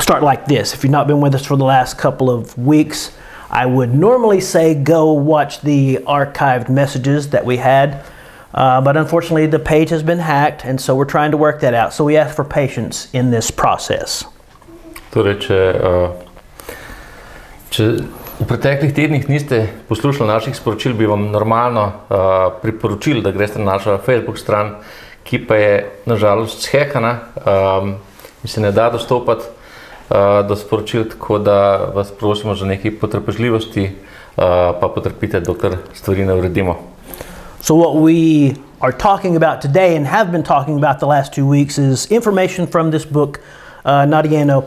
start like this. If you've not been with us for the last couple of weeks, I would normally say go watch the archived messages that we had, but unfortunately the page has been hacked, and so we're trying to work that out. So we ask for patience in this process. Torej, če v preteklih tednih niste poslušali naših sporočil, bi vam normalno priporočil, da greste na našo Facebook stran, ki pa je nažalost zhekana in se ne da dostopati do sporočil, tako da vas prosimo za nekaj potrpežljivosti, pa potrpite, dokler stvari ne uredimo. So what we are talking about today and have been talking about the last 2 weeks is information from this book, Narejeno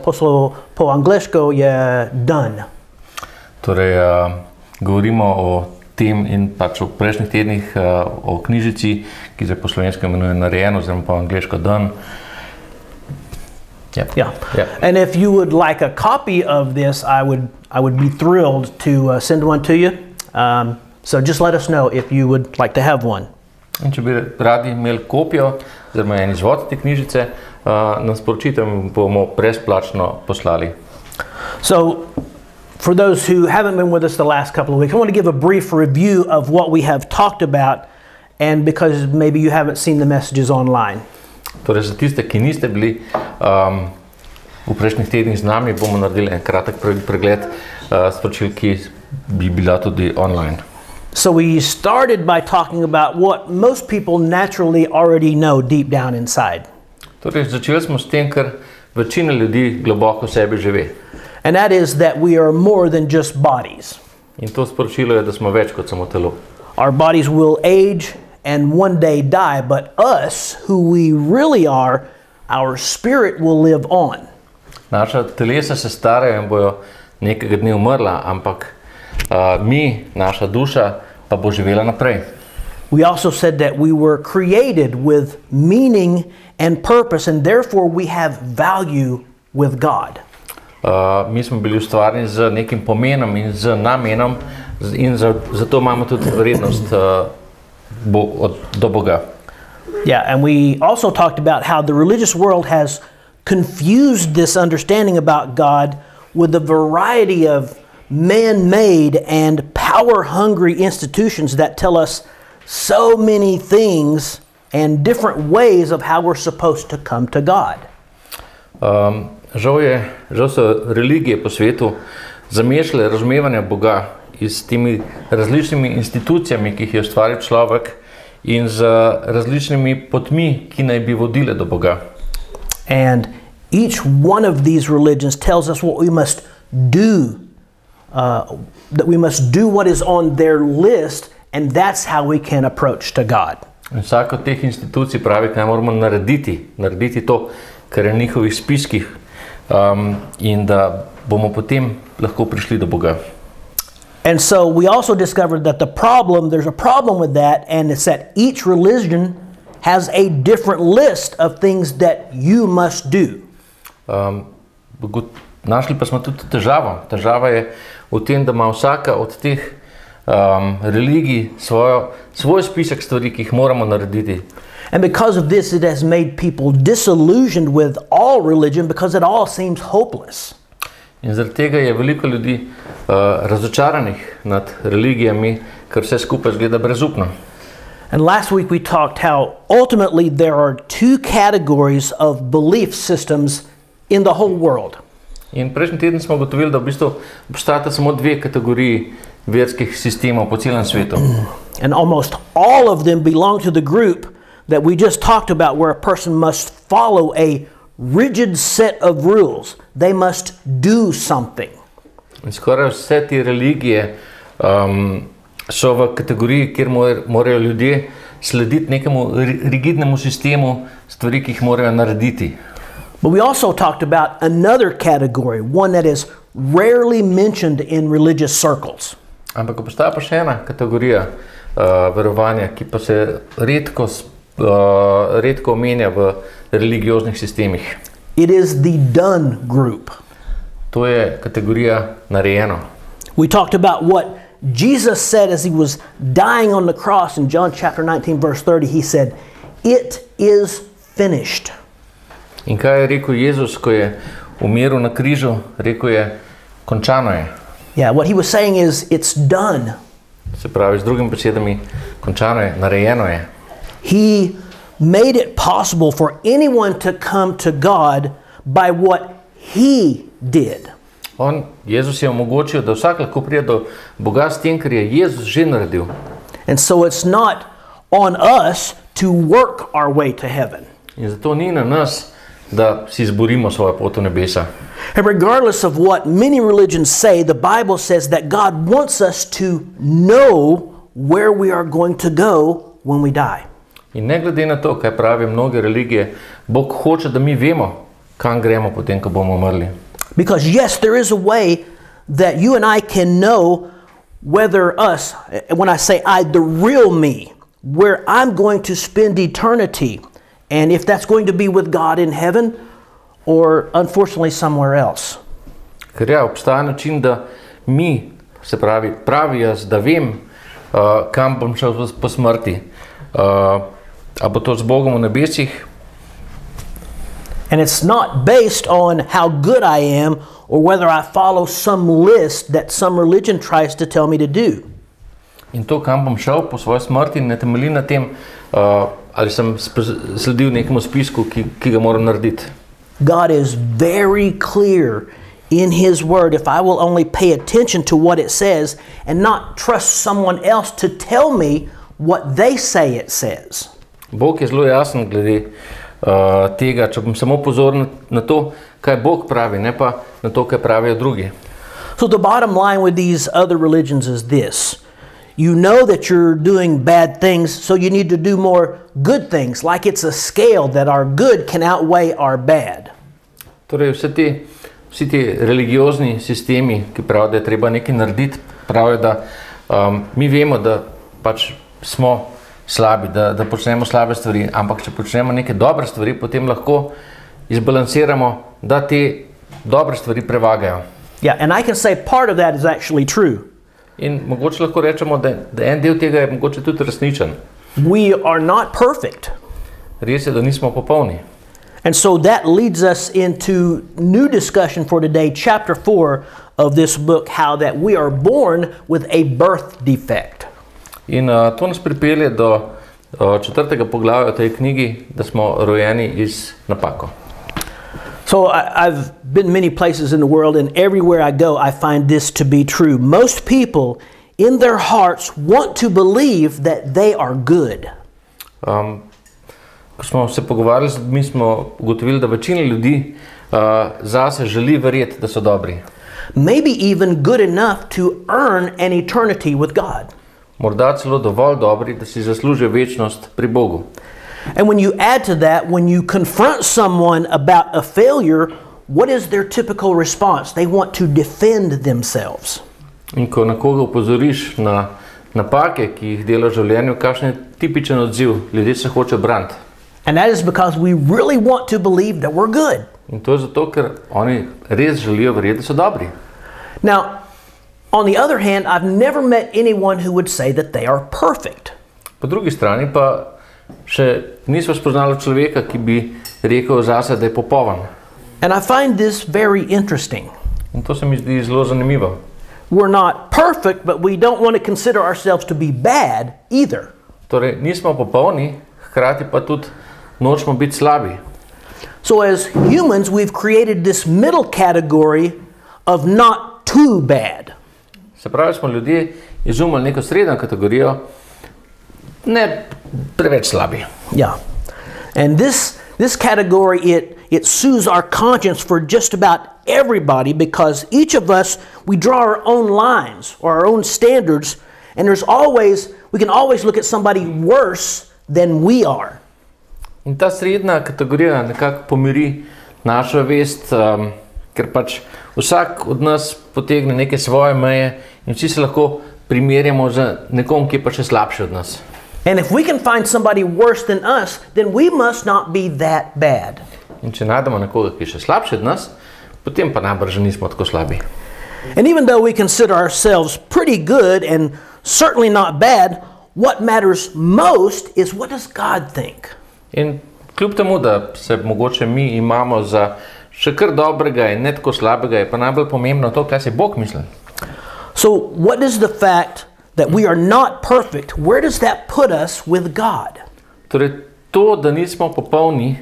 po angleško je done. Torej, govorimo o tem in pač v prejšnjih tednih o knjižici, ki se po slovensko imenuje Narejeno, oziroma po angleško done. Yeah. And if you would like a copy of this, I would be thrilled to send one to you. So just let us know if you would like to have one. In če bi radi imeli kopijo, oziroma en izvod te knjižice, nam sporočite, bomo brezplačno poslali. So for those who haven't been with us the last couple of weeks, I want to give a brief review of what we have talked about, and because maybe you haven't seen the messages online. Torej, za tiste, ki niste bili v prejšnjih tednih z nami, bomo naredili en kratek pregled sporočil, ki bi bila tudi online. So we started by talking about what most people naturally already know deep down inside. Torej, začeli smo s tem, kar večina ljudi globoko v sebi že ve. And that is that we are more than just bodies. In to sporočilo je, da smo več kot samo telo. Our bodies will age and one day die, but us, who we really are, our spirit will live on. Naša telesa se starajo in bojo nekega dne umrla, ampak mi, naša duša, pa bo živela naprej. We also said that we were created with meaning and purpose, and therefore we have value with God. Mi smo bili ustvarjeni z nekim pomenom in z namenom in zato imamo tudi vrednost do Boga. Yeah, and we also talked about how the religious world has confused this understanding about God with a variety of man-made and power-hungry institutions that tell us so many things and different ways of how we're supposed to come to God. Žal so religije po svetu zamešale razumevanje Boga s temi različnimi institucijami, ki jih je ustvaril človek, in z različnimi potmi, ki naj bi vodile do Boga. And each one of these religions tells us what we must do, that we must do what is on their list, and that's how we can approach to God. In vsaka od teh institucij pravi, kaj moramo narediti to, kar je v njihovih spiskih, in da bomo potem lahko prišli do Boga. And so we also discovered that there's a problem with that, and it's that each religion has a different list of things that you must do. Našli pa smo tudi težavo. Težava je v tem, da ima vsaka od teh religij svoj spisek stvari, ki jih moramo narediti. And because of this, it has made people disillusioned with all religion because it all seems hopeless. In zaradi tega je veliko ljudi razočaranih nad religijami, ker vse skupaj izgleda brezupno. And last week we talked how ultimately there are two categories of belief systems in the whole world. In prejšnji teden smo ugotovili, da v bistvu obstajata samo dve kategoriji verskih sistemov po celem svetu. And almost all of them belong to the group that we just talked about, where a person must follow a rigid set of rules. They must do something. In skoraj vse te religije so v kategoriji, kjer morajo ljudje slediti nekemu rigidnemu sistemu stvari, ki jih morajo narediti. But we also talked about another category, one that is rarely mentioned in religious circles. Ampak obstaja pa še ena kategorija verovanja, ki pa se redko omenja v religioznih sistemih. It is the done group. To je kategorija narejeno. We talked about what Jesus said as he was dying on the cross in John chapter 19 verse 30. He said, "It is finished." In kaj je rekel Jezus, ko je umiral na križu, rekel je, končano je. Yeah, what he was saying is, it's done. Se pravi, z drugimi besedami, končano je, narejeno je. He made it possible for anyone to come to God by what he did. Jezus je omogočil, da vsak lahko pride do Boga s tem, kar je Jezus že naredil. And so it's not on us to work our way to heaven. In zato ni na nas, da si izborimo svojo pot v nebesa. And regardless of what many religions say, the Bible says that God wants us to know where we are going to go when we die. In ne glede na to, kaj pravijo mnoge religije, Bog hoče, da mi vemo, kam gremo potem, ko bomo umrli. Because yes, there is a way that you and I can know whether us, when I say I, the real me, where I'm going to spend eternity, and if that's going to be with God in heaven, or unfortunately somewhere else. Ker ja, obstaja način, da mi, se pravi, pravi jaz, da vem, kam bom šel po smrti. A bo to z Bogom v nebesih? And it's not based on how good I am or whether I follow some list that some religion tries to tell me to do. In to, kam bom šel po svoji smrti, ne temelji na tem, ali sem sledil nekemu spisku, ki ga moram narediti. God is very clear in His Word if I will only pay attention to what it says and not trust someone else to tell me what they say it says. Bog je zelo jasen glede tega, če bom samo pozoren na to, kaj Bog pravi, ne pa na to, kaj pravijo drugi. So the bottom line with these other religions is this. You know that you're doing bad things, so you need to do more good things, like it's a scale that our good can outweigh our bad. Torej, vsi ti religiozni sistemi, ki pravijo, da je treba nekaj narediti, pravijo, da mi vemo, da pač smo slabi, da počnemo slabe stvari, ampak če počnemo neke dobre stvari, potem lahko izbalansiramo, da te dobre stvari prevagajo. Yeah, and I can say part of that is actually true. In mogoče lahko rečemo, da en del tega je mogoče tudi resničen. We are not perfect. Res je, da nismo popolni. And so that leads us into new discussion for today, chapter 4 of this book, how that we are born with a birth defect. In to nas pripelje do 4. poglavja v tej knjigi, da smo rojeni iz napako. So I've been many places in the world, and everywhere I go, I find this to be true. Most people, in their hearts, want to believe that they are good. Ko smo se pogovarjali z ljudmi, smo ugotovili, da večina ljudi zase želi verjeti, da so dobri. Maybe even good enough to earn an eternity with God. Morda celo dovolj dobri, da si zaslužijo večnost pri Bogu. And when you add to that, when you confront someone about a failure, what is their typical response? They want to defend themselves. In ko nekoga opozoriš na napake, ki jih dela v življenju, kakšen je tipičen odziv? Ljudje se hočejo braniti. And that is because we really want to believe that we're good. In to je zato, ker oni res želijo verjeti, da so dobri. Now, on the other hand, I've never met anyone who would say that they are perfect. Po drugi strani pa še nismo spoznali človeka, ki bi rekel zase, da je popoln. And I find this very interesting. In to se mi zdi zelo zanimivo. We're not perfect, but we don't want to consider ourselves to be bad either. Torej, nismo popolni, hkrati pa tudi nočemo biti slabi. So as humans, we've created this middle category of not too bad. Se pravi, smo ljudje izumili neko srednjo kategorijo, ne preveč slabi. Yeah. And this category, it soothes our conscience for just about everybody, because each of us, we draw our own lines or our own standards, and we can always look at somebody worse than we are. In ta srednja kategorija nekako pomiri našo vest, ker pač vsak od nas potegne neke svoje meje in vsi se lahko primerjamo z nekom, ki je pa še slabši od nas. And if we can find somebody worse than us, then we must not be that bad. In če najdemo nekoga, ki je še slabši od nas, potem pa najbrž nismo tako slabi. And even though we consider ourselves pretty good and certainly not bad, what matters most is what does God think? In kljub temu, da se mogoče mi imamo za še kar dobrega in ne tako slabega, je pa najbolj pomembno to, kaj si Bog misli. So what is the fact that we are not perfect? Where does that put us with God? Torej, to, da nismo popolni,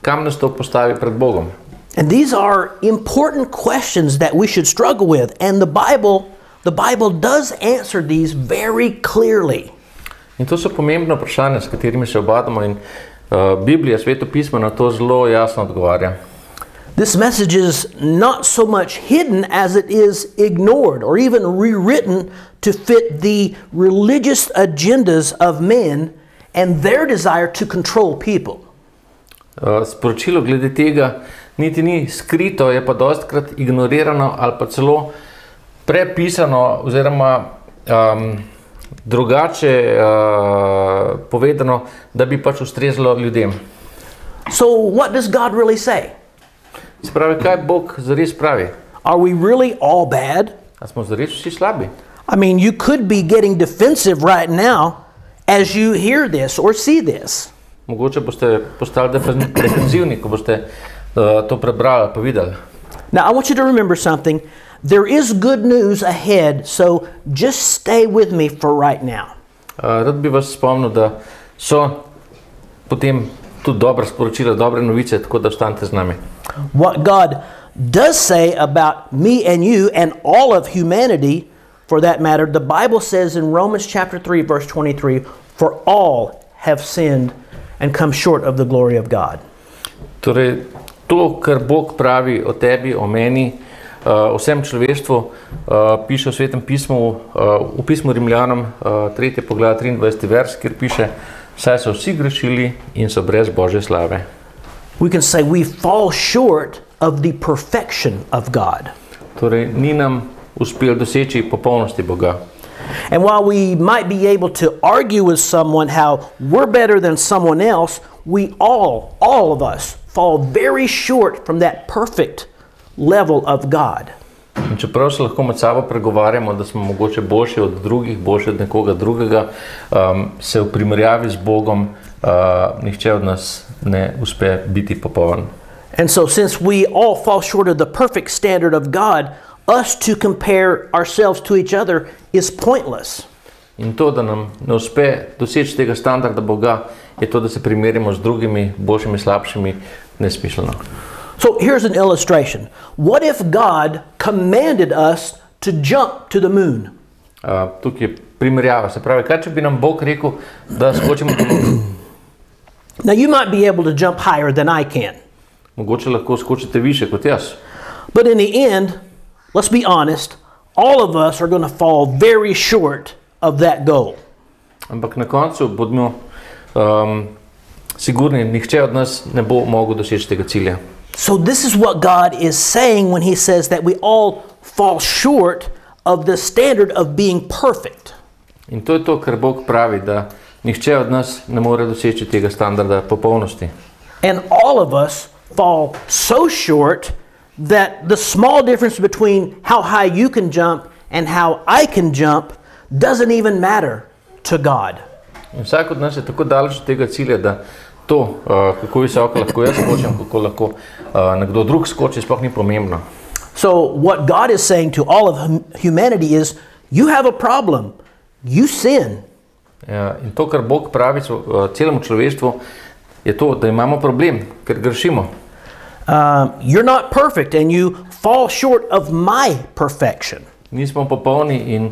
kam nas to postavi pred Bogom? And these are important questions that we should struggle with. And the Bible does answer these very clearly. In to so pomembne vprašanja, s katerimi se obadamo, in Biblija, Sveto pismo, na to zelo jasno odgovarja. This message is not so much hidden as it is ignored or even rewritten to fit the religious agendas of men and their desire to control people. Sporočilo glede tega niti ni skrito, je pa dostikrat ignorirano ali pa celo prepisano oziroma drugače povedano, da bi pač ustrezalo ljudem. So what does God really say? Se pravi, kaj Bog zares pravi? Are we really all bad? A smo zares vsi slabi? I mean, you could be getting defensive right now as you hear this or see this. Mogoče boste postali defenzivni, ko boste to prebrali pa videli. Now, I want you to remember something. There is good news ahead, so just stay with me for right now. Rad bi vas spomnil, da so potem tudi dobra sporočila, dobre novice, tako da ostanite z nami. What God does say about me and you and all of humanity, for that matter, the Bible says in Romans chapter 3, verse 23, for all have sinned and come short of the glory of God. Torej, to, kar Bog pravi o tebi, o meni, o vsem človeštvu, piše v Svetem pismu, v pismu Rimljanom, 3. poglavje, 23. vers, kjer piše, saj so vsi grešili in so brez Božje slave. We can say we fall short of the perfection of God. Torej, ni nam uspelo doseči popolnosti Boga. And while we might be able to argue with someone how we're better than someone else, we all of us, fall very short from that perfect level of God. In čeprav se lahko med sabo pregovarjamo, da smo mogoče boljši od drugih, boljši od nekoga drugega, se v primerjavi z Bogom nihče od nas ne uspe biti popoln. And so since we all fall short of the perfect standard of God, us to compare ourselves to each other is pointless. In to, da nam ne uspe doseči tega standarda Boga, je to, da se primerjamo z drugimi, boljšimi, slabšimi, nesmiselno. So here's an illustration. What if God commanded us to jump to the moon? Tukaj je primerjava. Se pravi, kaj če bi nam Bog rekel, da skočimo do Lune? Now you might be able to jump higher than I can. Mogoče lahko skočite više kot jaz. But in the end, let's be honest, all of us are going to fall very short of that goal. Ampak na koncu bodimo sigurni, nihče od nas ne bo mogel doseči tega cilja. So this is what God is saying when he says that we all fall short of the standard of being perfect. In to je to, kar Bog pravi, da nihče od nas ne more doseči tega standarda popolnosti. And all of us fall so short that the small difference between how high you can jump and how I can jump doesn't even matter to God. In vsak od nas je tako daleč od tega cilja, da to, kako visoko lahko jaz skočim, kako lahko nekdo drug skoči, sploh ni pomembno. So what God is saying to all of humanity is, you have a problem. You sin. Ja, in to, kar Bog pravi celemu človeštvu, je to, da imamo problem, ker grešimo. You're not perfect and you fall short of my perfection. Nismo popolni in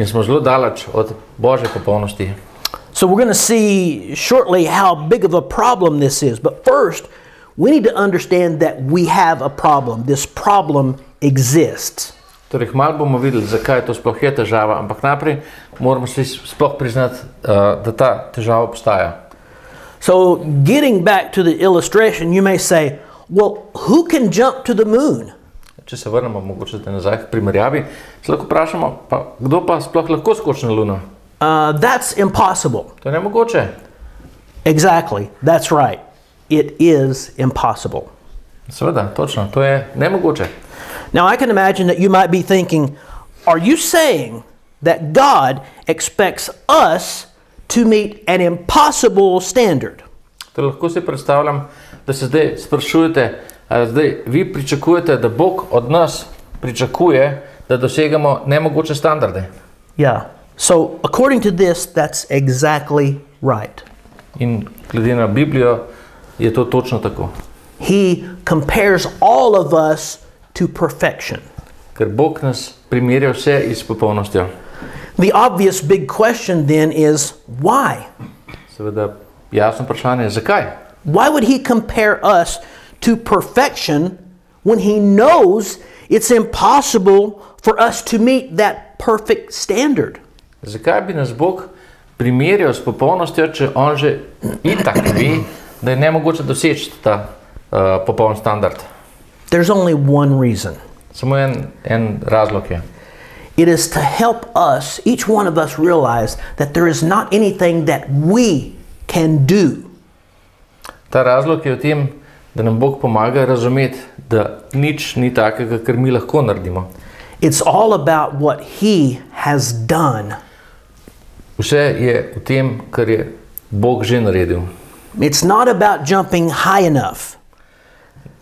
smo zelo daleč od Božje popolnosti. So we're going to see shortly how big of a problem this is. But first, we need to understand that we have a problem. This problem exists. Torej, malo bomo videli, zakaj to sploh je težava, ampak najprej moramo si sploh priznati, da ta težava obstaja. So getting back to the illustration, you may say, well, who can jump to the moon? Če se vrnemo mogoče nazaj k primerjavi, se lahko vprašamo, pa kdo pa sploh lahko skoči na Luno? That's impossible. To je nemogoče. Exactly, that's right. It is impossible. Seveda, točno, to je nemogoče. Now I can imagine that you might be thinking, are you saying that God expects us to meet an impossible standard? To lahko si predstavljam, da se zdaj sprašujete, ali zdaj vi pričakujete, da Bog od nas pričakuje, da dosegamo nemogoče standarde. Yeah. So according to this, that's exactly right. In glede na Biblijo je to točno tako. He compares all of us to perfection. Ker Bog nas primerja vse s popolnostjo. The obvious big question then is why? Seveda jasno vprašanje je, zakaj? Why would he compare us to perfection when he knows it's impossible for us to meet that perfect standard? Zakaj bi nas Bog primerjal s popolnostjo, če on že itak ve, da je nemogoče doseči ta popoln standard? There's only one reason. Samo en razlog je. It is to help us, each one of us, realize that there is not anything that we can do. Ta razlog je v tem, da nam Bog pomaga razumeti, da nič ni takega, kar mi lahko naredimo. It's all about what he has done. Vse je v tem, kar je Bog že naredil. It's not about jumping high enough.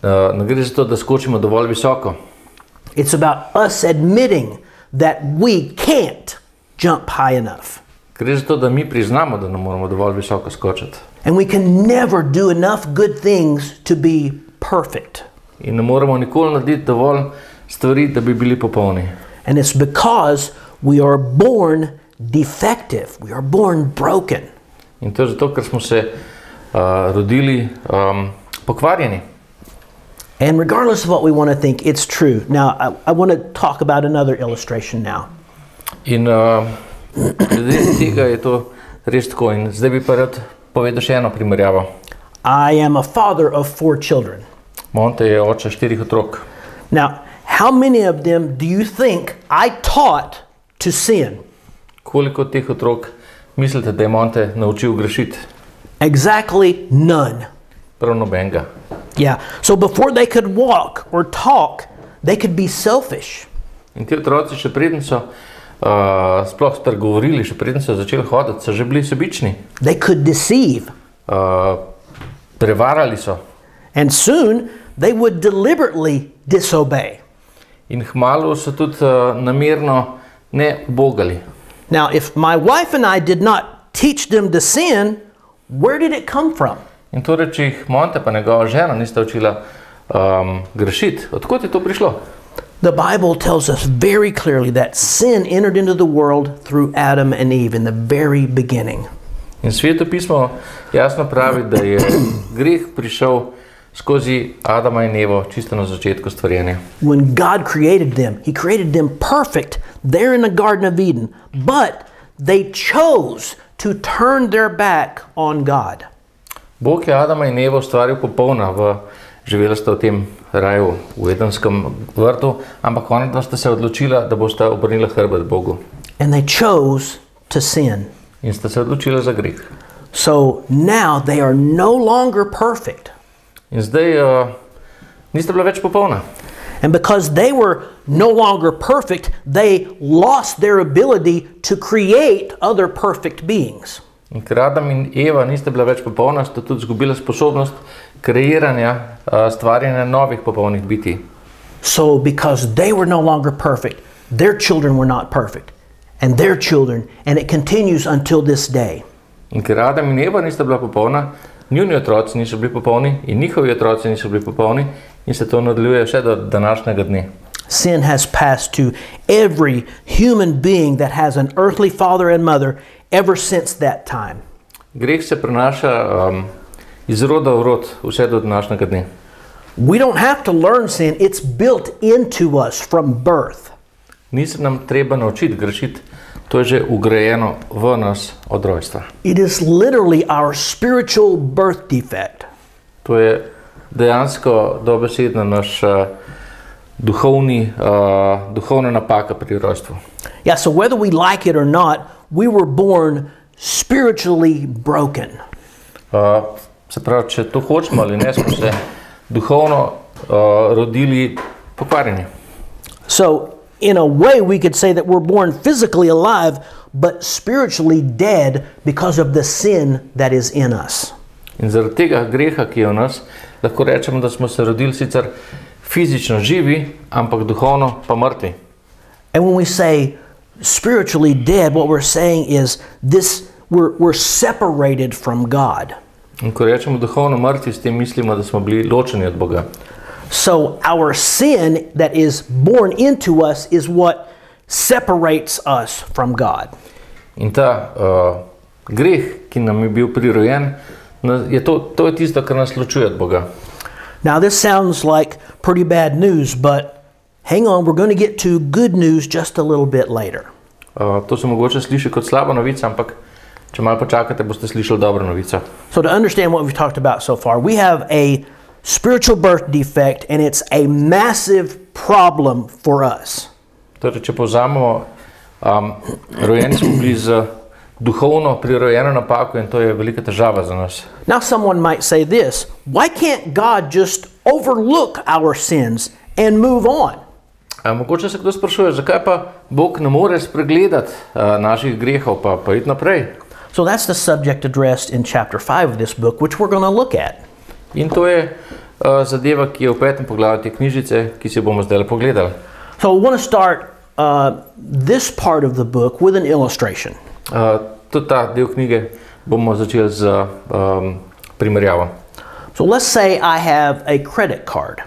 Ne gre za to, da skočimo dovolj visoko. It's about us admitting that we can't jump high enough. Gre za to, da mi priznamo, da ne moramo dovolj visoko skočiti. And we can never do enough good things to be perfect. In ne moramo nikoli narediti dovolj stvari, da bi bili popolni. And it's because we are born defective. We are born broken. In to je zato, ker smo se rodili pokvarjeni. And regardless of what we want to think, it's true. Now, I want to talk about another illustration now. In glede tega je to res tako. In zdaj bi pa rad povedal še eno primerjavo. I am a father of 4 children. Monte je oče 4 otrok. Now, how many of them do you think I taught to sin? Koliko teh otrok mislite, da je Monte naučil grešiti? Exactly none. Prav nobenega. Yeah. So before they could walk or talk, they could be selfish. In ti otroci še preden so sploh spregovorili, še preden so začeli hoditi, so že bili sebični. They could deceive. Prevarali so. And soon they would deliberately disobey. In hmalu so tudi namerno ne ubogali. Now, if my wife and I did not teach them to sin, where did it come from? In torej, če jih Monte pa njegova žena nista učila grešiti, odkot je to prišlo? The Bible tells us very clearly that sin entered into the world through Adam and Eve in the very beginning. In Sveto pismo jasno pravi, da je greh prišel skozi Adama in Evo čisto na začetku stvarjenja. When God created them, he created them perfect there in the Garden of Eden, but they chose to turn their back on God. Bog je Adama in Evo stvaril popolna, živela sta v tem raju, v Edenskem vrtu, ampak ona sta se odločila, da bosta obrnila hrbet Bogu. And they chose to sin. In sta se odločila za greh. So now they are no longer perfect. In zdaj nista bila več popolna. And because they were no longer perfect, they lost their ability to create other perfect beings. In ker Adam in Eva nista bila več popolna, sta tudi izgubila sposobnost kreiranja, stvarjanja novih popolnih bitij. So because they were no longer perfect, their children were not perfect. And their children, and it continues until this day. In ker Adam in Eva nista bila popolna, njuni otroci niso bili popolni in njihovi otroci niso bili popolni in se to nadaljuje vse do današnjega dne. Sin has passed to every human being that has an earthly father and mother ever since that time. Greh se prenaša iz roda v rod vse do današnjega dne. We don't have to learn sin, it's built into us from birth. Ni se nam treba naučiti grešiti, to je že ugrajeno v nas od rojstva. It is literally our spiritual birth defect. To je dejansko dobesedno naš duhovna napaka pri rojstvu. Yeah, so whether we like it or not, we were born spiritually broken. Se pravi, če to hočemo ali ne, smo se duhovno rodili pokvarjeni. So in a way we could say that we're born physically alive but spiritually dead because of the sin that is in us. In zaradi tega greha, ki je v nas, lahko rečemo, da smo se rodili sicer fizično živi, ampak duhovno pa mrtvi. And when we say spiritually dead, what we're saying is we're separated from God. In ko rečemo duhovno mrtvi, s tem mislimo, da smo bili ločeni od Boga. So our sin that is born into us is what separates us from God. In ta greh, ki nam je bil prirojen, to je tisto, kar nas ločuje od Boga. Now this sounds like pretty bad news, but hang on, we're going to get to good news just a little bit later. To se mogoče sliši kot slaba novica, ampak če malo počakate, boste slišali dobro novico. So to understand what we've talked about so far, we have a spiritual birth defect, and it's a massive problem for us. Torej, če povzamemo, rojeni smo bili z duhovno prirojeno napako in to je velika težava za nas. Now someone might say this, why can't God just overlook our sins and move on? Mogoče se kdo sprašuje, zakaj pa Bog ne more spregledati naših grehov pa iti naprej? So that's the subject addressed in chapter 5 of this book, which we're going to look at. In to je zadeva, ki je v 5. poglavju te knjižice, ki si bomo zdaj pogledali. So we want to start this part of the book with an illustration. Tudi ta del knjige bomo začeli z primerjavo. So let's say I have a credit card.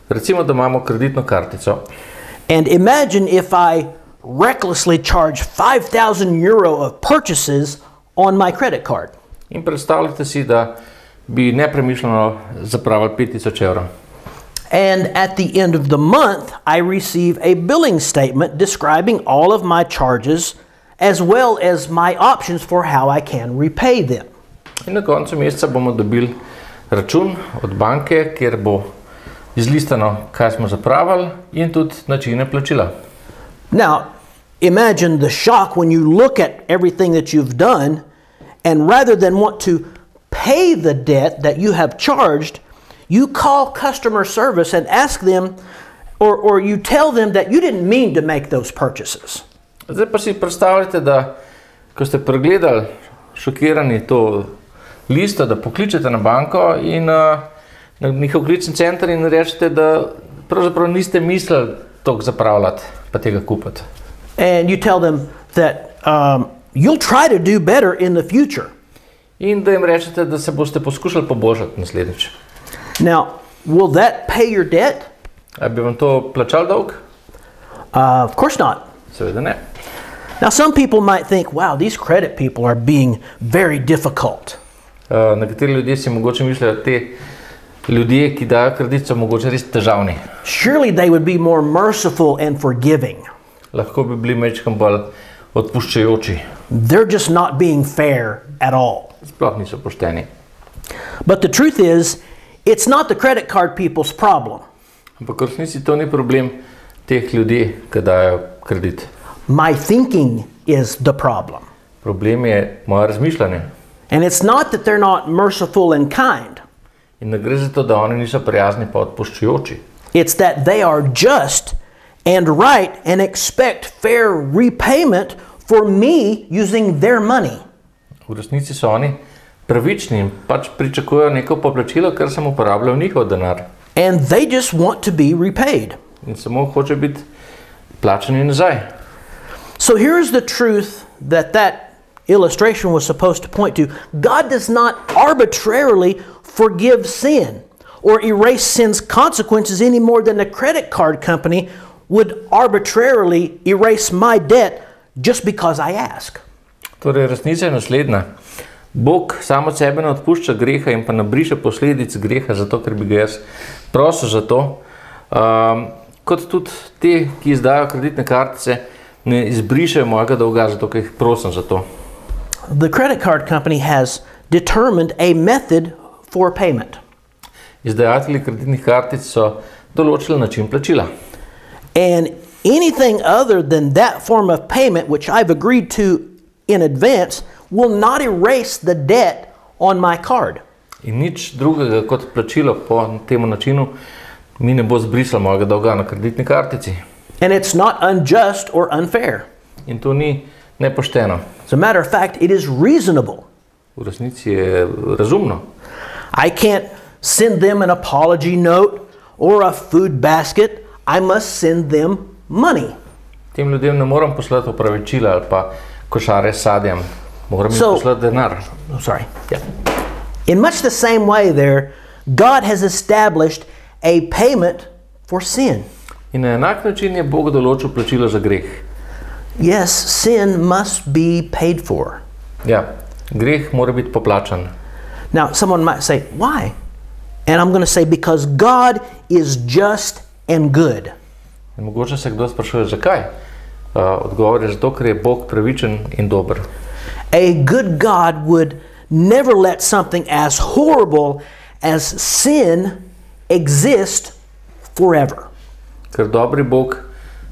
Recimo, da imamo kreditno kartico. And imagine if I recklessly charge 5,000 euro of purchases on my credit card. In predstavljate si, da bi nepremišljeno zapravili 5,000 evrov. And at the end of the month, I receive a billing statement describing all of my charges as well as my options for how I can repay them. In na koncu meseca bomo dobili račun od banke, kjer bo izlistano, kaj smo zapravili in tudi načine plačila. Now, imagine the shock when you look at everything that you've done, and rather than want to pay the debt that you have charged, you call customer service and ask them, or you tell them that you didn't mean to make those purchases. Zdaj pa si predstavljate, da ko ste pregledali šokirani to listo, da pokličete na banko in na njihov klicni center in rečete, da pravzaprav niste mislili toliko zapravljati pa tega kupiti. And you tell them that you'll try to do better in the future. In da jim rečete, da se boste poskušali poboljšati naslednjič. Now, will that pay your debt? A bi vam to plačal dolg? Of course not. Seveda ne. Now, some people might think, wow, these credit people are being very difficult. Nekateri ljudje si mogoče mislijo, da te ljudje, ki dajo kredit, so mogoče res težavni. Surely they would be more merciful and forgiving. Lahko bi bili majčkeno bolj odpuščajoči. They're just not being fair at all. Sploh niso pošteni. But the truth is, it's not the credit card people's problem. Ampak v resnici to ni problem teh ljudi, ki dajo kredit. My thinking is the problem. Problem je moje razmišljanje. And it's not that they're not merciful and kind. In ne gre za to, da oni niso prijazni pa odpuščajoči. It's that they are just and right and expect fair repayment for me using their money. V resnici so oni pravični in pač pričakujejo neko poplačilo, ker sem uporabljal njihov denar. And they just want to be repaid. In samo hoče biti plačani nazaj. So here's the truth that illustration was supposed to point to. God does not arbitrarily forgive sin or erase sin's consequences any more than a credit card company would arbitrarily erase my debt just because I ask. Torej, resnica je naslednja. Bog sam od sebe ne odpušča greha in pa ne briše posledic greha, zato ker bi ga jaz prosil za to. Kot tudi te, ki izdajo kreditne kartice, ne izbrišejo mojega dolga, zato ker jih prosim za to. The credit card company has determined a method for payment. Izdajatelji kreditnih kartic so določili način plačila. And anything other than that form of payment, which I've agreed to in advance, will not erase the debt on my card. In nič drugega kot plačilo po temu načinu mi ne bo zbrisalo mojega dolga na kreditni kartici. And it's not unjust or unfair. In to ni nepošteno. As a matter of fact, it is reasonable. V resnici je razumno. I can't send them an apology note or a food basket. I must send them money. Tem ljudem ne moram poslati opravičila ali pa košare s sadjem. Moram jim poslati denar. Yeah. In much the same way there, God has established a payment for sin. In na enak način je Bog določil plačilo za greh. Yes, sin must be paid for. Ja, greh mora biti poplačan. Now, someone might say, why? And I'm going to say, because God is just and good. In mogoče se kdo sprašuje, zakaj? Odgovor je zato, ker je Bog pravičen in dober. A good God would never let something as horrible as sin exist forever. Ker dobri Bog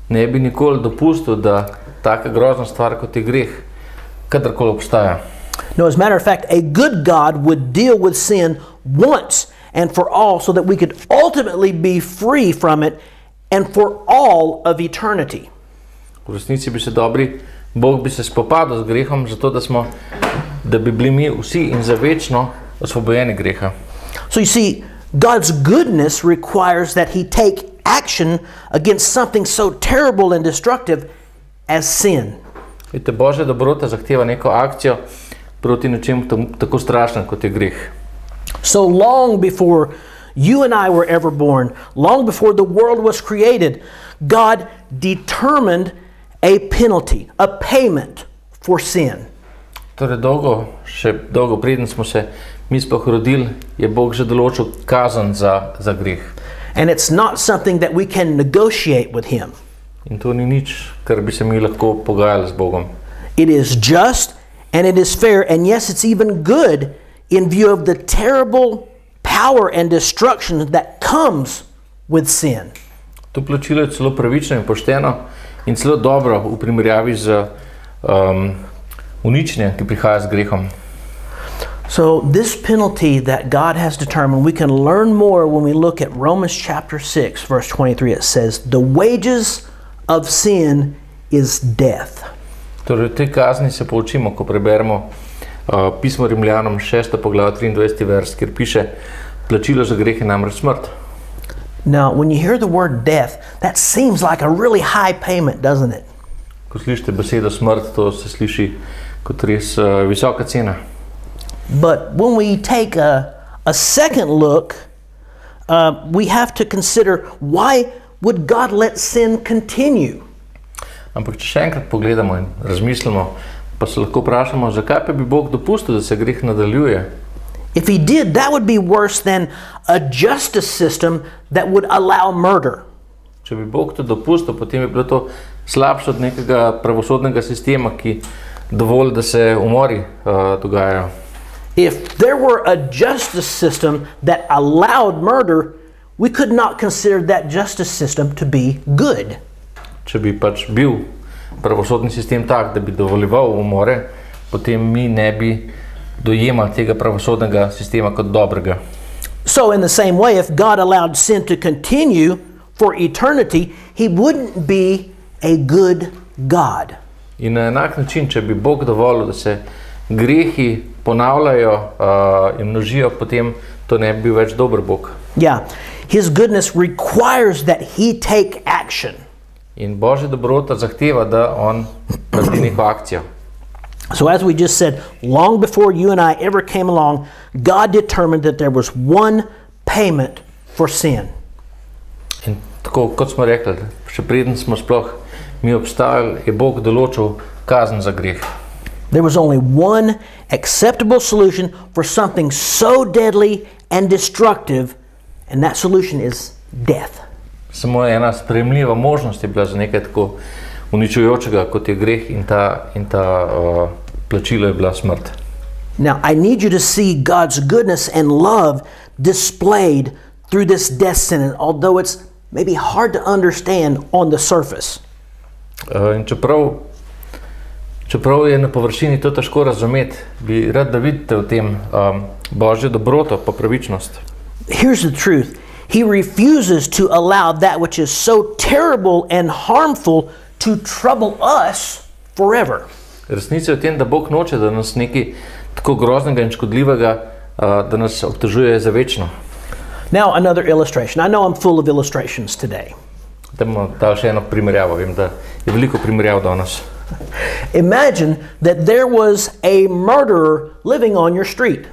ne bi nikoli dopustil, da taka grozna stvar kot je greh kadarkoli obstaja. No, as a matter of fact, a good God would deal with sin once and for all so that we could ultimately be free from it and for all of eternity. V resnici bi se dobri Bog bi se spopadal z grehom, zato da bi bili mi vsi in za večno osvobojeni greha. So you see, God's goodness requires that He take action against something so terrible and destructive as sin. Vidite, Božja dobrota zahteva neko akcijo proti nečemu tako strašnem, kot je greh. So long before you and I were ever born, long before the world was created, God determined a penalty, a payment for sin. Torej še dolgo preden smo se mi sploh rodili, je Bog že določil kazen za greh. And it's not something that we can negotiate with Him. In to ni nič, kar bi se mi lahko pogajali z Bogom. It is just and it is fair, and yes, it's even good in view of the terrible power and destruction that comes with sin. To plačilo je celo pravično in pošteno in celo dobro v primerjavi z uničenjem, ki prihaja z grehom. So this penalty that God has determined, we can learn more when we look at Romans chapter 6, verse 23. It says, the wages of sin is death. Torej, te kazni se poučimo, ko preberemo pismo Rimljanom 6. poglavje 23. vers, kjer piše, plačilo za greh je namreč smrt. Now, when you hear the word death, that seems like a really high payment, doesn't it? Ko slišite besedo smrt, to se sliši kot res visoka cena. But when we take a second look, we have to consider, why would God let sin continue? Ampak če še enkrat pogledamo in razmislimo, pa se lahko vprašamo, zakaj pa bi Bog dopustil, da se greh nadaljuje? If He did, that would be worse than a justice system that would allow murder. Če bi Bog to dopustil, potem bi bilo to slabše od nekega pravosodnega sistema, ki dovolj, da se umori dogajajo. If there were a justice system that allowed murder, we could not consider that justice system to be good. Če bi pač bil pravosodni sistem tak, da bi dovoljeval umore, potem mi ne bi dojemali tega pravosodnega sistema kot dobrega. So in the same way, if God allowed sin to continue for eternity, He wouldn't be a good God. In na enak način, če bi Bog dovolil, da se grehi ponavljajo in množijo, potem to ne bi bil več dober Bog. Yeah, His goodness requires that He take action. In Božja dobrota zahteva, da on naredi neko akcijo. So as we just said, long before you and I ever came along, God determined that there was one payment for sin. In tako kot smo rekli, še preden smo sploh mi obstajali, je Bog določil kazen za greh. There was only one acceptable solution for something so deadly and destructive, and that solution is death. Samo ena sprejemljiva možnost je bila za nekaj tako uničujočega, kot je greh, in ta plačilo je bila smrt. Now, I need you to see God's goodness and love displayed through this death sentence, although it's maybe hard to understand on the surface. In čeprav je na površini to težko razumeti, bi rad, da vidite v tem Božjo dobroto pa pravičnost. Here's the truth. He refuses to allow that which is so terrible and harmful to trouble us forever. Resnica je v tem, da Bog noče, da nas nekaj tako groznega in škodljivega, da nas obtežuje za večno. Now another illustration. I know I'm full of illustrations today. Da bomo dali še eno primerjavo. Vem, da je veliko primerjav danes. Imagine that there was a murderer living on your street.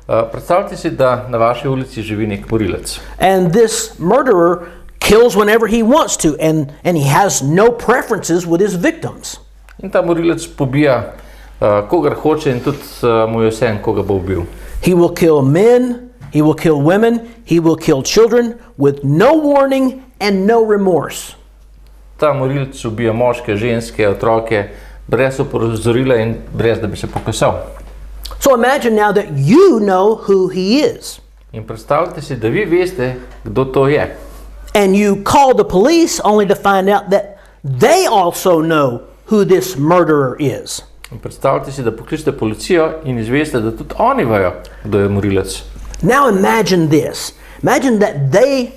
Predstavljajte si, da na vaši ulici živi nek morilec. And this murderer kills whenever he wants to, and he has no preferences with his victims. In ta morilec pobija kogar hoče in tudi mu je vseeno, koga bo ubil. He will kill men, he will kill women, he will kill children with no warning and no remorse. Ta morilec ubija moške, ženske, otroke, brez opozorila in brez da bi se pokasal. So imagine now that you know who he is. In predstavljajte si, da vi veste, kdo to je. And you call the police only to find out that they also know who this murderer is. In predstavljajte si, da pokličete policijo in izveste, da tudi oni vejo, kdo je morilec. Now imagine this. Imagine that they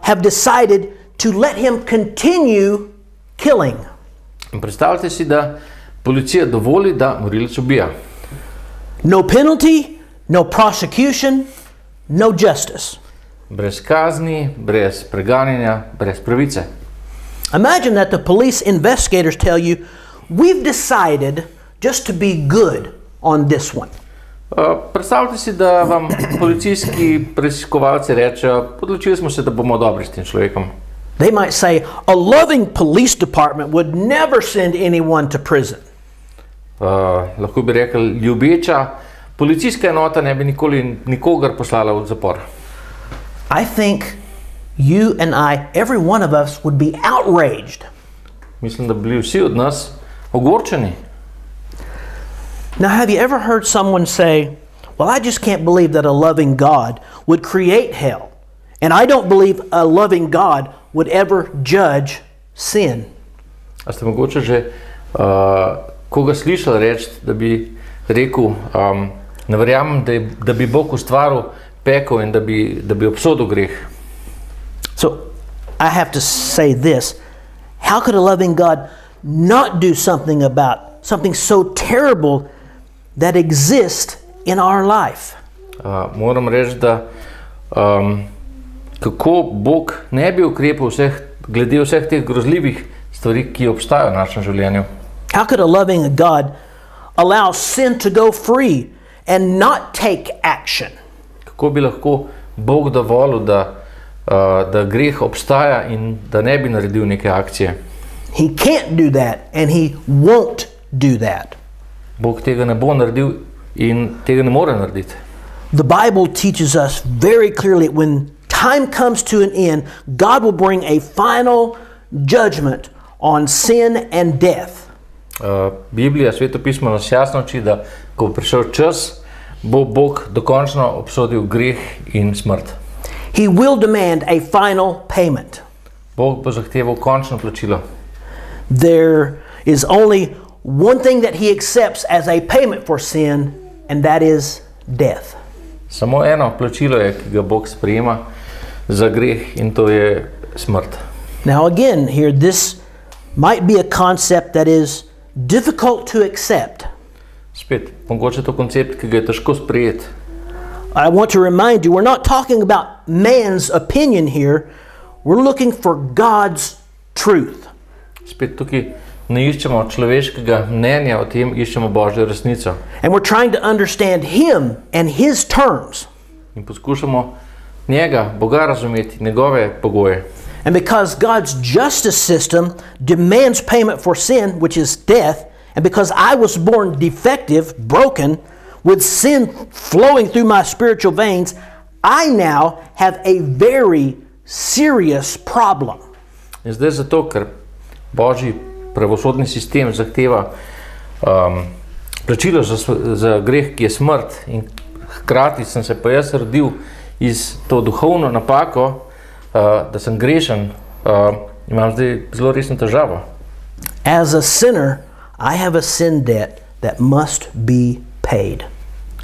have decided to let him continue killing. In predstavljajte si, da policija dovoli, da morilec ubija. No penalty, no prosecution, no justice. Brez kazni, brez preganjanja, brez pravice. Imagine that the police investigators tell you, we've decided just to be good on this one. Predstavljajte si, da vam policijski preiskovalci rečejo, odločili smo se, da bomo dobri s tem človekom. They might say, a loving police department would never send anyone to prison. Lahko bi rekli, ljubeča policijska enota ne bi nikoli nikogar poslala v zapor. I think you and I, every one of us, would be outraged. Mislim, da bi bili vsi od nas ogorčeni. Now, have you ever heard someone say, well, I just can't believe that a loving God would create hell, and I don't believe a loving God would ever judge sin? A ste mogoče že koga slišali reči, da bi rekel, ne verjamem, da bi Bog ustvaril pekel in da bi obsodil greh. So, I have to say this. How could a loving God not do something about something so terrible that exists in our life? Moram reči, da kako Bog ne bi ukrepal glede vseh teh grozljivih stvari, ki obstajajo v našem življenju. How could a loving God allow sin to go free and not take action? Kako bi lahko Bog dovolil, da greh obstaja in da ne bi naredil neke akcije? He can't do that, and he won't do that. Bog tega ne bo naredil in tega ne more narediti. The Bible teaches us very clearly when time comes to an end, God will bring a final judgment on sin and death. Biblija, Sveto pismo nas jasno uči, da ko bo prišel čas, bo Bog dokončno obsodil greh in smrt. He will demand a final payment. Bog bo zahteval končno plačilo. There is only one thing that he accepts as a payment for sin, and that is death. Samo eno plačilo je, ki ga Bog sprejema za greh, in to je smrt. Now again, here this might be a concept that is difficult to accept. Spet, mogoče to koncept, ki ga je težko sprejeti. I want to remind you, we're not talking about man's opinion here. We're looking for God's truth. Spet tukaj ne iščemo človeškega mnenja o tem, iščemo Božjo resnico. And we're trying to understand him and his terms. In poskušamo njega, Boga razumeti, njegove pogoje. And because God's justice system demands payment for sin, which is death, and because I was born defective, broken, with sin flowing through my spiritual veins, I now have a very serious problem. In zdaj zato, ker Božji pravosodni sistem zahteva plačilo za greh, ki je smrt, in hkrati sem se pa jaz rodil iz to duhovno napako, da sem grešen, imam zdaj zelo resno težavo. As a sinner, I have a sin debt that must be paid.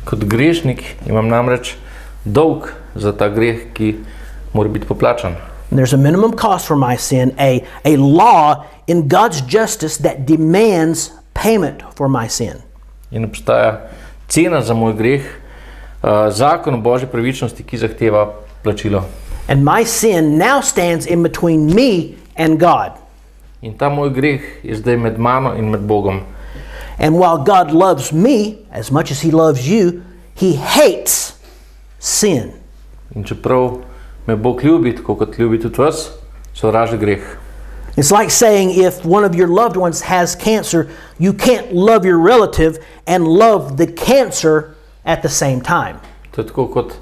Kot grešnik imam namreč dolg za ta greh, ki mora biti poplačan. There's a minimum cost for my sin, a law in God's justice that demands payment for my sin. In obstaja cena za moj greh, zakon o Božji pravičnosti, ki zahteva plačilo. And my sin now stands in between me and God. In ta moj greh je zdaj med mano in med Bogom. And while God loves me as much as he loves you, he hates sin. In čeprav me Bog ljubi, tako kot ljubi tudi vas, sovraži greh. It's like saying if one of your loved ones has cancer, you can't love your relative and love the cancer at the same time. To je tako kot,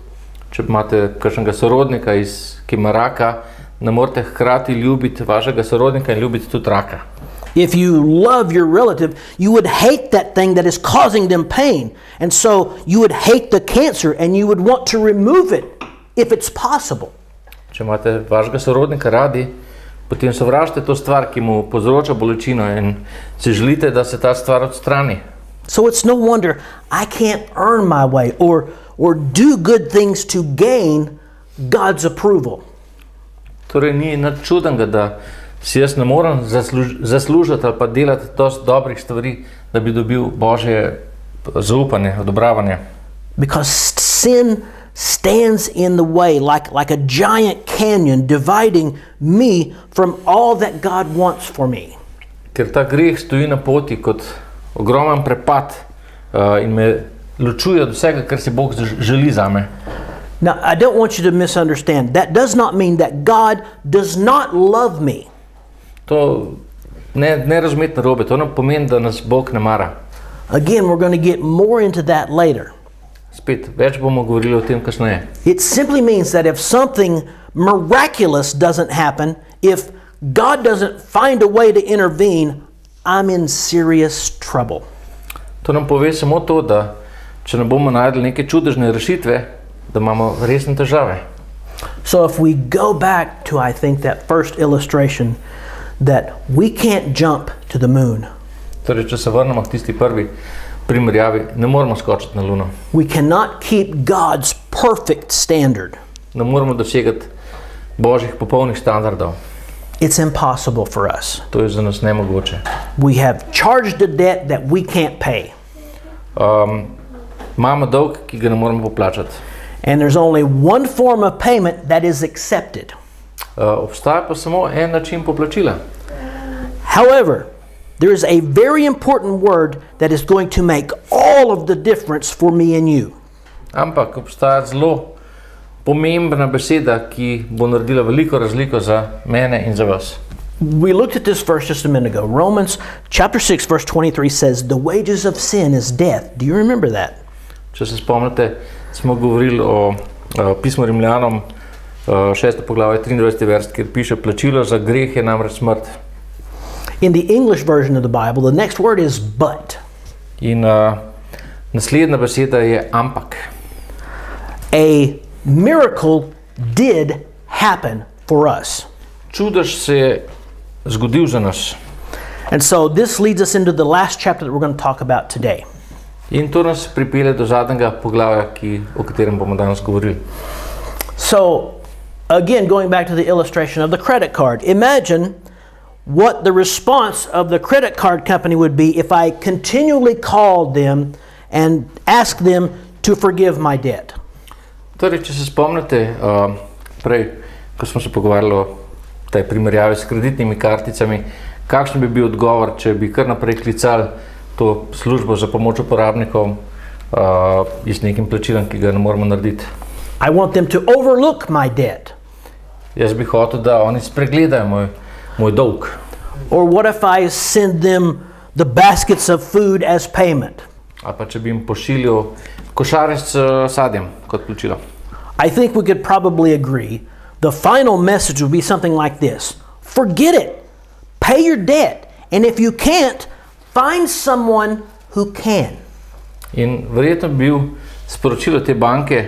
če imate kakšnega sorodnika, ki ima raka, ne morete hkrati ljubiti vašega sorodnika in ljubiti tudi raka. If you love your relative, you would hate that thing that is causing them pain. And so you would hate the cancer and you would want to remove it if it's possible. Če imate vašega sorodnika radi, potem sovražite to stvar, ki mu povzroča bolečino in si želite, da se ta stvar odstrani. So it's no wonder I can't earn my way or do good things to gain God's approval. Torej ni nič čudenega, da si jaz ne morem zaslužiti ali pa delati dosti dobrih stvari, da bi dobil Božje zaupanje, odobravanje. Because sin stands in the way like a giant canyon dividing me from all that God wants for me. Ker ta greh stoji na poti kot ogromen prepad in me ločuje od vsega, kar si Bog želi zame. Now, I don't want you to misunderstand. That does not mean that God does not love me. To ne razumeti narobe, to ne pomeni, da nas Bog ne mara. Again, we're going to get more into that later. Spet, več bomo govorili o tem kasneje. It simply means that if something miraculous doesn't happen, if God doesn't find a way to intervene, I'm in serious trouble. To nam pove samo to, da če ne bomo našli neke čudežne rešitve, da imamo resne težave. So if we go back to, I think, that first illustration, that we can't jump to the moon. Torej, če se vrnemo k tisti prvi primerjavi, ne moremo skočiti na Luno. We cannot keep God's perfect standard. Ne moremo dosegati Božjih popolnih standardov. It's impossible for us. To je za nas nemogoče. We have charged a debt that we can't pay. Imamo dolg, ki ga ne moremo poplačati. And there's only one form of payment that is accepted. Obstaja pa samo en način poplačila. However, there is a very important word that is going to make all of the difference for me and you. Ampak obstaja zelo pomembna beseda, ki bo naredila veliko razliko za mene in za vas. We looked at this verse just a minute ago. Romans chapter 6 verse 23 says, "The wages of sin is death." Do you remember that? Če se spomnite, smo govorili o pismu Rimljanom, 6. poglavje, 23. verš, kjer piše, plačilo za greh je namreč smrt. In the English version of the Bible, the next word is but. In naslednja beseda je ampak. A miracle did happen for us. Čudež se je zgodil za nas. And so this leads us into the last chapter that we're going to talk about today. In to nas pripelje do zadnjega poglavja, o katerem bomo danes govorili. So, again, going back to the illustration of the credit card, imagine what the response of the credit card company would be if I continually called them and asked them to forgive my debt. Torej, če se spomnite, prej, ko smo se pogovarjali o tej primerjavi s kreditnimi karticami, kakšen bi bil odgovor, če bi kar naprej klicali to službo za pomoč uporabnikom z nekim plačilom, ki ga ne moremo narediti. I want them to overlook my debt. Jaz bi hotel, da oni spregledajo moj dolg. Or what if I send them the baskets of food as payment? A pa če bi jim pošiljal košare s sadjem kot plačilo. I think we could probably agree the final message would be something like this. Forget it. Pay your debt. And if you can't, find someone who can. In verjetno bi bil sporočilo te banke,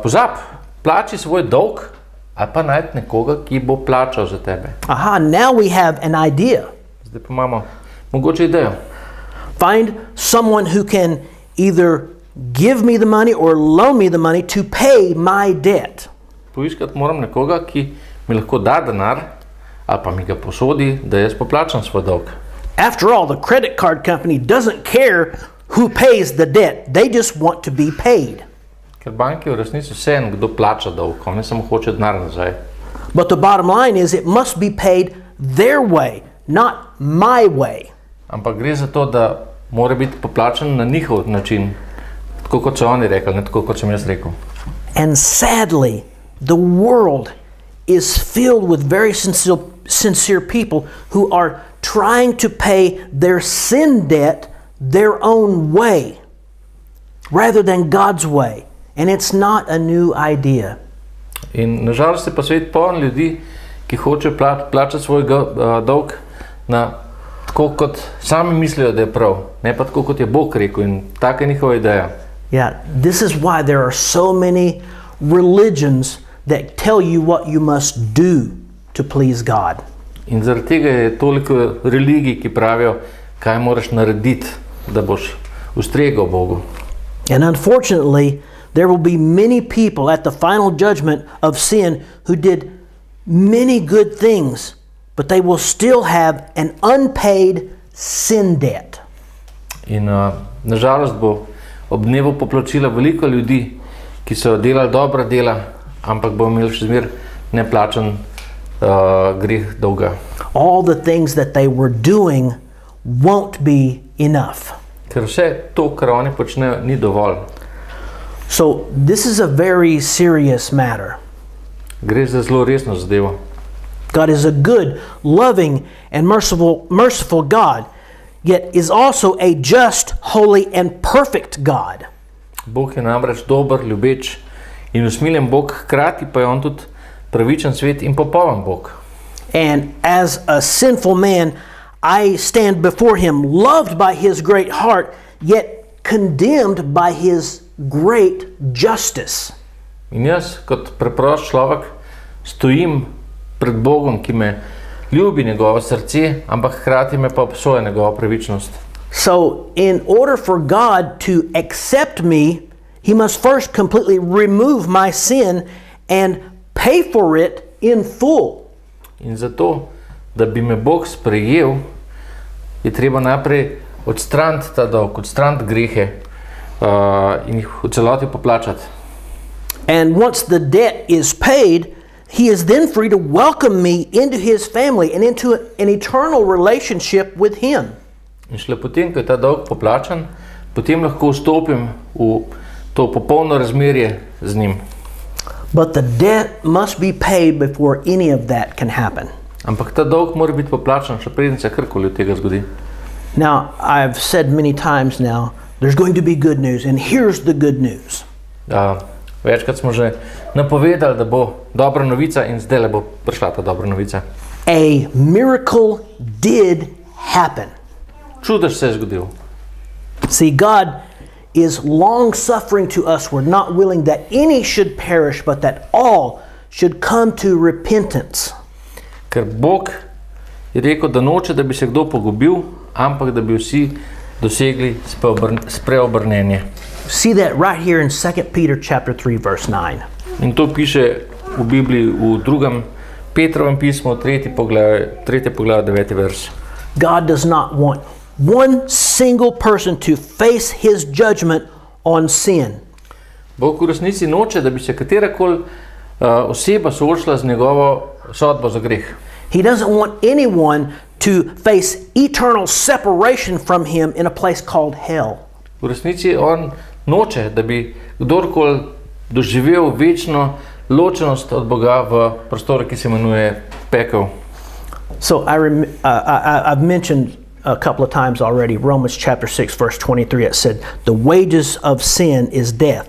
pozab, plači svoj dolg, ali pa najti nekoga, ki bo plačal za tebe. Aha, now we have an idea. Zdaj pa imamo mogoče idejo. Find someone who can either give me the money or loan me the money to pay my debt. Poiskati moram nekoga, ki mi lahko da denar, ali pa mi ga posodi, da jaz poplačam svoj dolg. After all, the credit card company doesn't care who pays the debt. They just want to be paid. Ker banki v resnici vseeno kdo plača dolg, on ne samo hoče denar nazaj. But the bottom line is it must be paid their way, not my way. Ampak gre za to, da mora biti poplačan na njihov način, tako kot so oni rekli, ne tako kot sem jaz rekel. And sadly, the world is filled with very sincere people who are trying to pay their sin debt their own way rather than God's way. And it's not a new idea. In nažalost je pa svet poln ljudi, ki hočejo plačati svoj dolg na tako, kot sami mislijo, da je prav, ne pa tako, kot je Bog rekel, in taka je njihova ideja. Yeah, this is why there are so many religions that tell you what you must do to please God. In zaradi tega je toliko religij, ki pravijo, kaj moraš narediti, da boš ustregel Bogu. And unfortunately, there will be many people at the final judgment of sin who did many good things, but they will still have an unpaid sin debt. In nažalost bo ob dnevu poplačila veliko ljudi, ki so delali dobra dela, ampak bo imeli še zmeraj neplačan greh dolga. All the things that they were doing won't be enough. Ker vse to, kar oni počnejo, ni dovolj. So this is a very serious matter. Gre za zelo resno zadevo. God is a good, loving, and merciful God, yet is also a just, holy, and perfect God. Bog je namreč dober, ljubeč in usmiljen Bog, hkrati pa je on tudi pravičen svet in popoln Bog. And as a sinful man, I stand before him, loved by his great heart, yet condemned by his great justice. In jaz, kot preprost človek, stojim pred Bogom, ki me ljubi njegovo srce, ampak hkrati me pa obsoja njegovo pravičnost. So, in order for God to accept me, he must first completely remove my sin and pay for it in full. In zato, da bi me Bog sprejel, je treba najprej odstraniti ta dolg, odstraniti grehe in jih v celoti poplačati. And once the debt is paid, he is then free to welcome me into his family and into an eternal relationship with him. In šele potem, ko je ta dolg poplačan, potem lahko vstopim v to popolno razmerje z njim. But the debt must be paid before any of that can happen. Ampak ta dolg mora biti poplačan, še preden se karkoli od tega zgodi. Now, I've said many times now, there's going to be good news, and here's the good news. Večkrat smo že napovedali, da bo dobra novica in zdaj bo prišla ta dobra novica. A miracle did happen. Čudež se je zgodil. See, God is long-suffering to us. We're not willing that any should perish, but that all should come to repentance. Ker Bog je rekel, da noče, da bi se kdo pogubil, ampak da bi vsi dosegli spreobrnenje. See that right here in 2 Peter chapter 3 verse 9. In to piše v Bibliji v 2. Petrovem pismu, 3. poglavje, 9. verš. God does not want one single person to face his judgment on sin. Bog v resnici noče, da bi se katerakoli oseba soočila z njegovo sodbo za greh. He doesn't want anyone to face eternal separation from him in a place called hell. V resnici on noče, da bi kdorkoli doživel večno ločenost od Boga v prostoru, ki se imenuje pekel. So I've mentioned a couple of times already Romans chapter 6 verse 23. It said, "The wages of sin is death."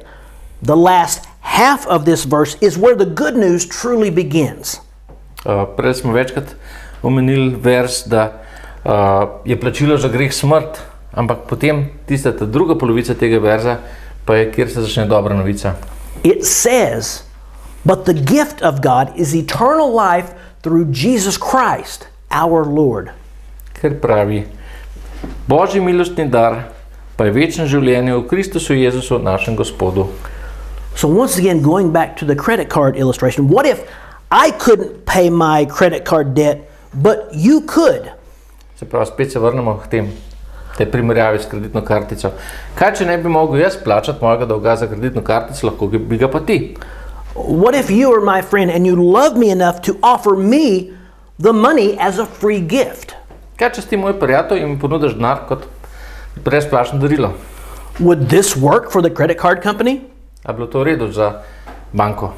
The last half of this verse is where the good news truly begins. Prej smo večkrat omenili vers, da je plačilo za greh smrt, ampak potem tista druga polovica tega verza pa je, kjer se začne dobra novica. It says, "But the gift of God is eternal life through Jesus Christ, our Lord." Ker pravi, Božji milostni dar pa je večno življenje v Kristusu Jezusu, našem Gospodu. So once again, going back to the credit card illustration, what if I couldn't pay my credit card debt, but you could? Se pravi, spet se vrnemo k tem. tej primerjavi s kreditno kartico. Kaj, če ne bi mogel jaz plačati mojega dolga za kreditno kartico, lahko bi ga pa ti? What if you are my friend and you love me enough to offer me the money as a free gift? Kaj, če si ti moj prijatelj in mi ponudiš denar kot brezplačno darilo? Would this work for the credit card company? A bilo to v redu za banko?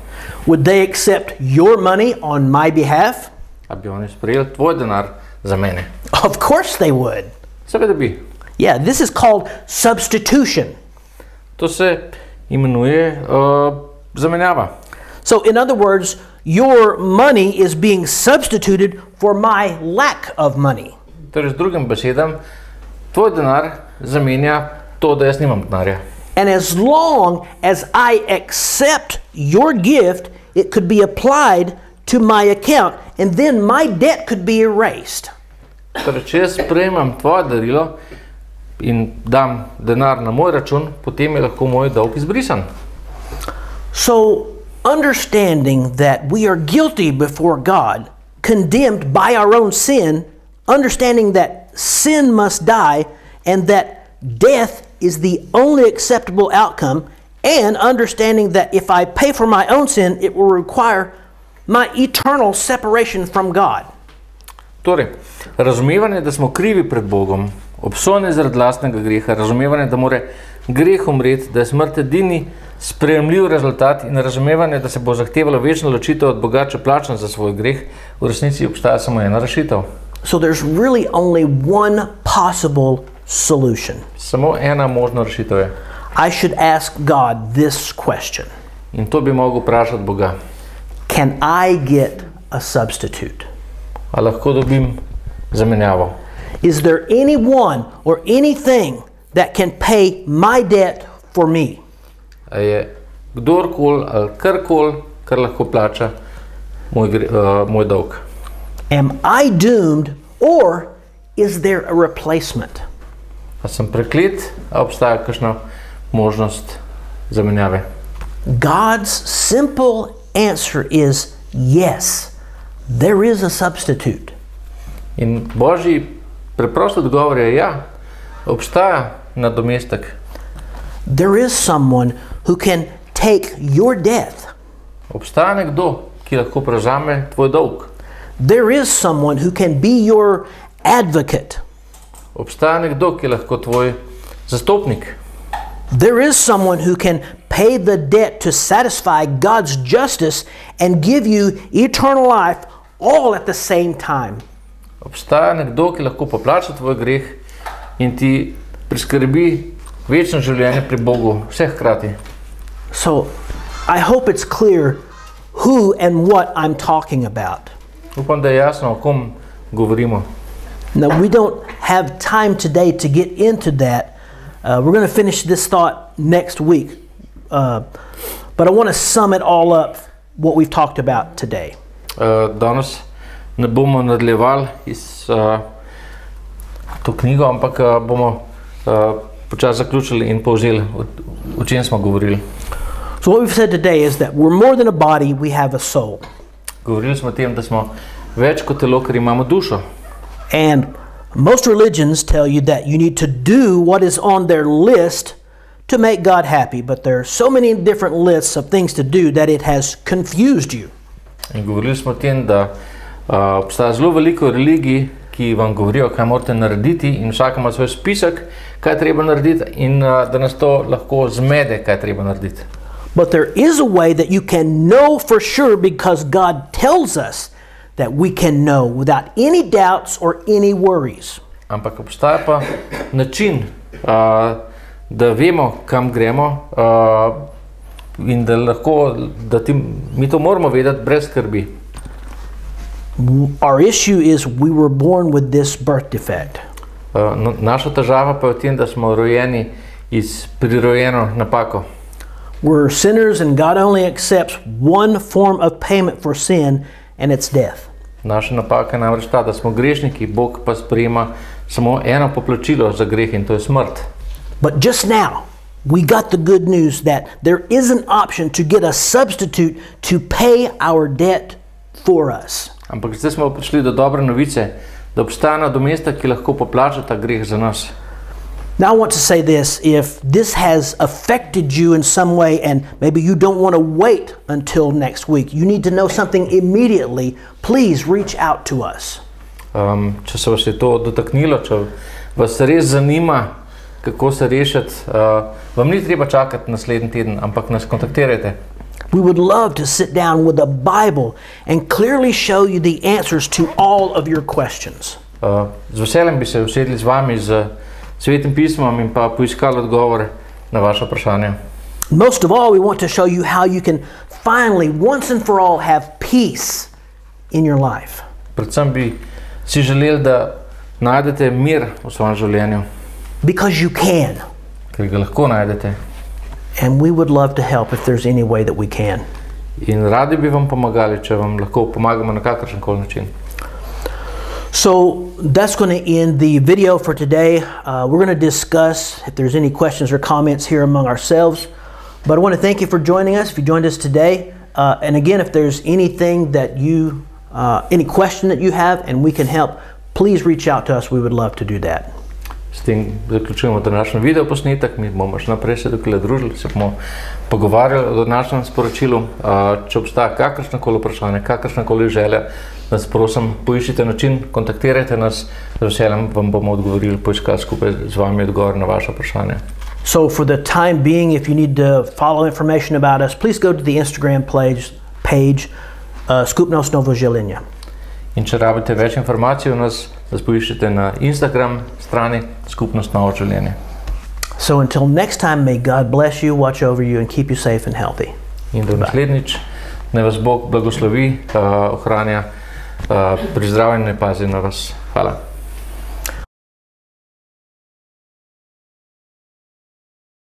Would they accept your money on my behalf? A bi oni sprejeli tvoj denar za mene? Of course they would. Seveda bi. Yeah, this is called substitution. To se imenuje zamenjava. So in other words, your money is being substituted for my lack of money. Torej, z drugim besedam, tvoj denar zamenja to, da jaz nimam denarja. And as long as I accept your gift, it could be applied to my account, and then my debt could be erased. Torej, če jaz sprejemam tvoje darilo in dam denar na moj račun, potem je lahko moj dolg izbrisan. So, understanding that we are guilty before God, condemned by our own sin, understanding that sin must die, and that death is the only acceptable outcome, and understanding that if I pay for my own sin, it will require my eternal separation from God. Torej, razumevanje, da smo krivi pred Bogom, obsojeni zaradi lastnega greha, razumevanje, da mora greh umreti, da je smrt edini sprejemljiv rezultat in razumevanje, da se bo zahtevalo večno ločitev od Boga, če plačam za svoj greh, v resnici obstaja samo ena rešitev. So there's really only one possible solution. Samo ena možna rešitev je. I should ask God this question. In to bi mogel vprašati Boga. Can I get a substitute? A lahko dobim zamenjavo? Is there anyone or anything that can pay my debt for me? A je kdorkoli ali karkoli, kar lahko plača moj dolg? Am I doomed, or is there a replacement? A sem preklet, a obstaja kakšna možnost zamenjave? God's simple answer is yes, there is a substitute. In Božji preprost odgovor je ja, obstaja nadomestek. There is someone who can take your death. Obstaja nekdo, ki lahko prevzame tvoj dolg. There is someone who can be your advocate. Obstaja nekdo, ki lahko tvoj zastopnik. There is someone who can pay the debt to satisfy God's justice and give you eternal life all at the same time. Obstaja nekdo, ki lahko poplača tvoj greh in ti priskrbi večno življenje pri Bogu, vseh hkrati. So, I hope it's clear who and what I'm talking about. Upam, da je jasno, o kom govorimo. Now, we don't have time today to get into that. We're going to finish this thought next week. But I want to sum it all up, what we've talked about today. Danes ne bomo nadaljevali iz to knjigo, ampak bomo počasi zaključili in povzeli, o čem smo govorili. So what we've said today is that we're more than a body, we have a soul. Govorili smo o tem, da smo več kot telo, ker imamo dušo. And most religions tell you that you need to do what is on their list to make God happy, but there are so many different lists of things to do that it has confused you. In govorili smo o tem, da obstaja zelo veliko religij, ki vam govorijo, kaj morate narediti, in vsak ima svoj spisek, kaj treba narediti, in da nas to lahko zmede, kaj treba narediti. But there is a way that you can know for sure, because God tells us that we can know without any doubts or any worries. Ampak obstaja pa način, da vemo, kam gremo, in da lahko, mi to moramo vedeti brez skrbi. Our issue is we were born with this birth defect. Naša težava pa je v tem, da smo rojeni iz prirojeno napako. We're sinners, and God only accepts one form of payment for sin, and it's death. Naša napaka je namreč ta, da smo grešniki, Bog pa sprejema samo eno poplačilo za greh, in to je smrt. But just now, we got the good news that there is an option to get a substitute to pay our debt for us. Ampak zdaj smo prišli do dobre novice, da obstaja nadomestek, ki lahko poplača ta greh za nas. Now I want to say this, if this has affected you in some way and maybe you don't want to wait until next week, you need to know something immediately, please reach out to us. Če se vas je to dotaknilo, če vas res zanima, kako se rešiti, vam ni treba čakati naslednji teden, ampak nas kontaktirajte. We would love to sit down with a Bible and clearly show you the answers to all of your questions. Z veseljem bi se usedli z vami z Svetim pismom in pa poiskali odgovore na vaše vprašanje. Most of all, we want to show you how you can finally, once and for all, have peace in your life. Predvsem bi si želeli, da najdete mir v svojem življenju. Because you can. Ker ga lahko najdete. And we would love to help if there's any way that we can. In radi bi vam pomagali, če vam lahko pomagamo na kakršen koli način. So that's going to end the video for today. We're going to discuss if there's any questions or comments here among ourselves. But I want to thank you for joining us, if you joined us today. And again, if there's anything that you, any question that you have and we can help, please reach out to us. We would love to do that. S tem zaključujemo današnji video posnetek. Mi bomo še naprej se dokaj družili, se bomo pogovarjali o današnjem sporočilu. Če obstaja kakršnakoli vprašanje, kakršnakoli želja, nas prosim, poiščite način, kontaktirajte nas, z veseljem vam bomo odgovorili, poiskali skupaj z vami odgovor na vaše vprašanje. So for the time being, if you need to follow information about us, please go to the Instagram page Skupnost Novo Življenje. In če rabite več informacij o nas, nas poiščite na Instagram strani Skupnost Novo Življenje. So until next time, may God bless you, watch over you and keep you safe and healthy. In do naslednjič, naj vas Bog blagoslovi, ohranja, pri zdravljenju pazi na vas. Hvala.